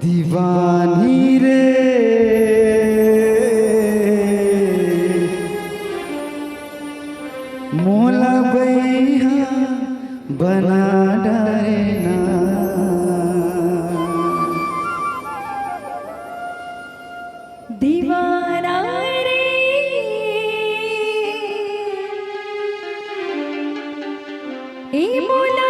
दीवानी रे मोला बैहा बना डायना दीवाना रे ए मोला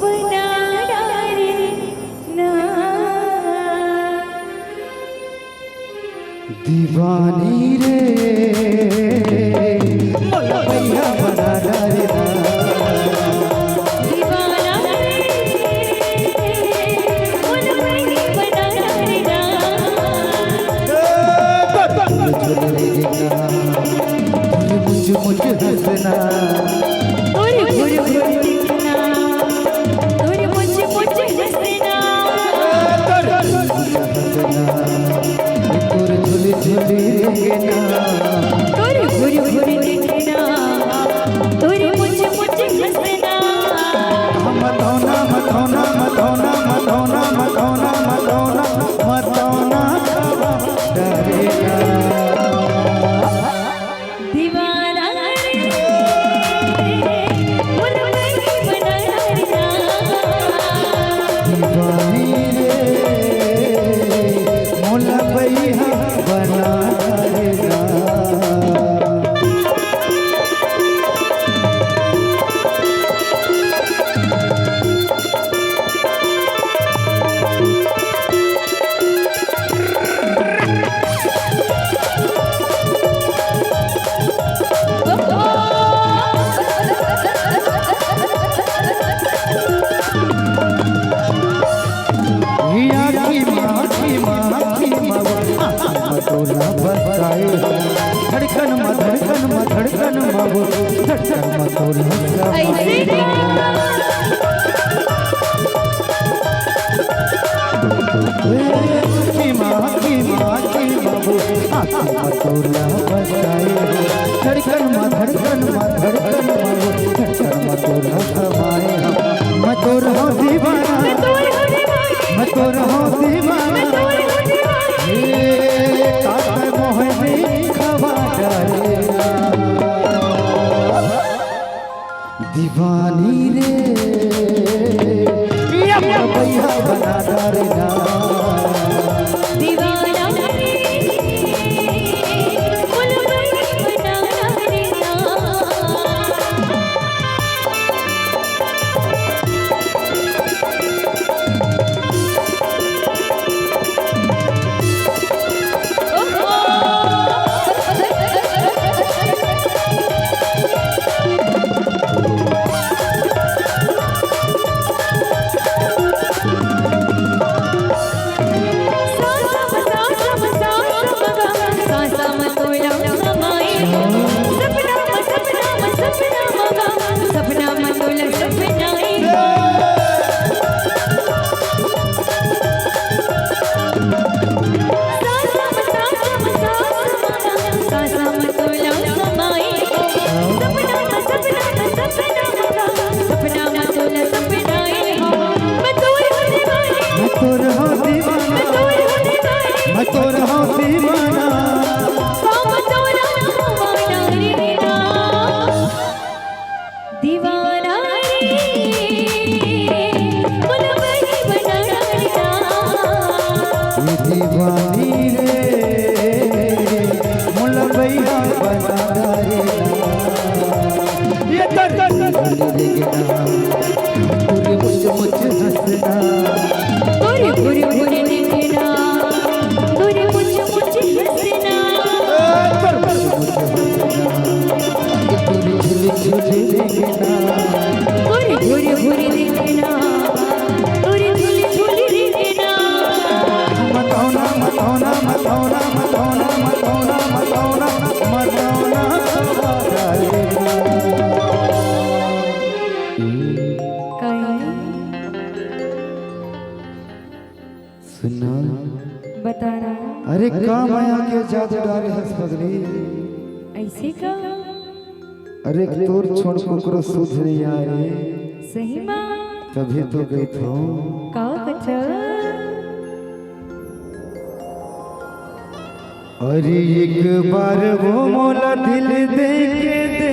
बना डायना दीवानी रे मोला बैहा बना डायना दीवाना रे मोला बना डायना मुझे हंसना और घुर घुर दिखना और मुझे हंसना तोर झुली झुली रेंगना और घुर घुर दिखना और मुझे हंसना मथौना मथौना मथौना मथौना मथौना मथौना मथौना डरेगा दीवाना रे मोला बना डायना दीवानी रे मोला बैहा बना डायना मटोला बसाए धड़कन में धड़कन में धड़कन में वो धड़कन मटोला ऐसे की माँ वो मटोला बसाए धड़कन में धड़कन में धड़कन में वो धड़कन मटोला समाए मटोर हो दीवाना मटोर हो दीवाना दीवानी रे बैहा बना डायना दीवाना रे मोला बना डायना सपना मतोला सपनाई सासा मतोला समाई सपना मतोला सपनाई मतोर हो दीवाना मटोर हो दीवाना दीवाना रे मोला बना डायना दीवानी रे मोला बैहा बना डायना ये पूरे मुझे हंसना और घुर घुर दिखना और मुझे हंसना पूरी झुली झुली रेंगना और घुर घुर दिखना और झुली दिखना मथौना मथौना मथौना मथौना मथौना मथौना मथौना डायना सुना बता रहा अरे का माया के जादू डारे हंस पगली ऐसे का अरे तोर छोड़ को सुध नहीं आए सही माँ तभी तो गई थो का अच्छा अरे एक बार वो मोला दिल दे के दे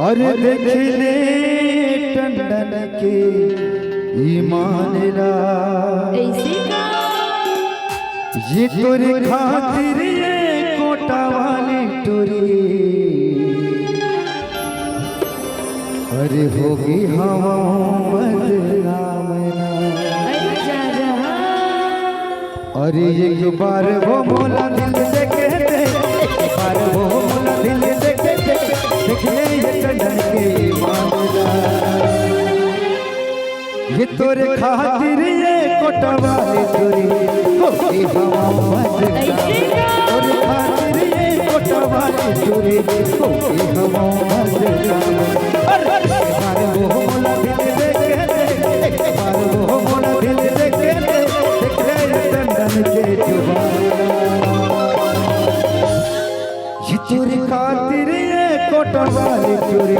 और देख ले टंडन के ईमान रा ऐसे का ये तोरे खातिर ये कोटा वाली टोरी अरे होगी हवा बदनाम ना अरे जा रहा अरे एक बार वो मोला दिल दे के दे एक बार वो मोला दिल दे के दे देख ले ये टंडन के मामला ये तोरे खातिर ये कोटा वाली चोरी होगी हवा ऐसे बदनाम का तोरे खातिर ये कोटा वाली चोरी होगी हवा बदनाम अरे एक बार वो मोला दिल दे के दे एक बार वो मोला दिल दे के दे देख ले ये टंडन के जुबान ये तोरे खातिर ये कोटा वाली चोरी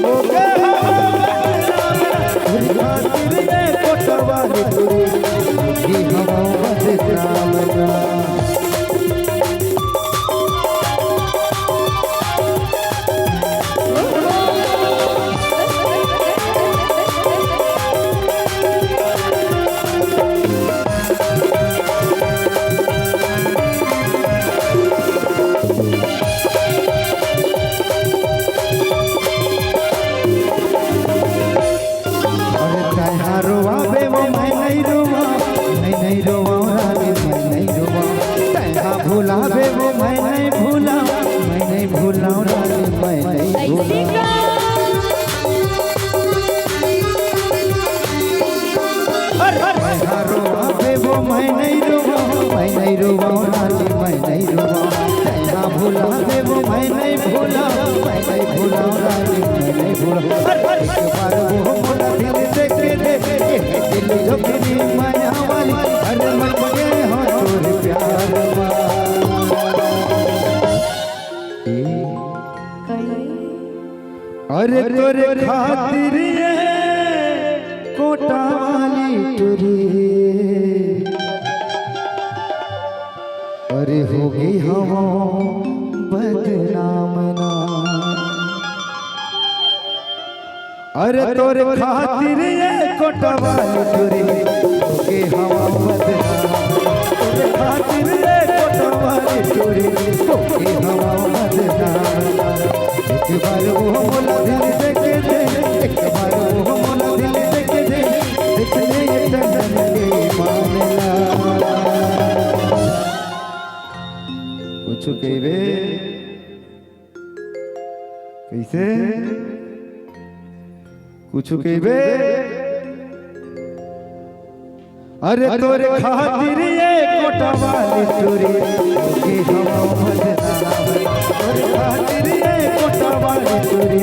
हो गया तोरे खातिर ये कोटा वाली चोरी होगी हवा बदनाम ना अरे तैहा रोवाबे वो मैं नहीं रोवा रानी मैं नहीं रोवा तैहा भुलाबे वो मैं नहीं भूला रानी मैं नहीं ऐसे भूला का तैहा रोवाबे वो मैं नहीं रोवा रानी मैं नहीं रोवा तैहा भुलाबे वो मैं नहीं भूला रानी मैं नहीं भूला एक बार वो मोला दिल दे के दे दिल जोगनी माया वाली अरे मन के हो तोरे प्यार अरे तोरे खातिर ये कोटा वाली टोरी अरे होगी हवा बदनाम ना अरे तोरे खातिर ये कोटा वाली टोरी होगी हवा बदनाम तोरे खातिर ये कोटा वाली टोरी होगी हवा बदनाम एक बार वो मोला दिल दे के दे एक बार वो मोला दिल दे के दे देख ले ये टंडन के मामला कुछ कहबे कैसे कुछ कहबे अरे तोरे खातिर ये कोटा वाली चोरी होगी हवा बदनाम तोरे खातिर ये कोटा वाली चोरी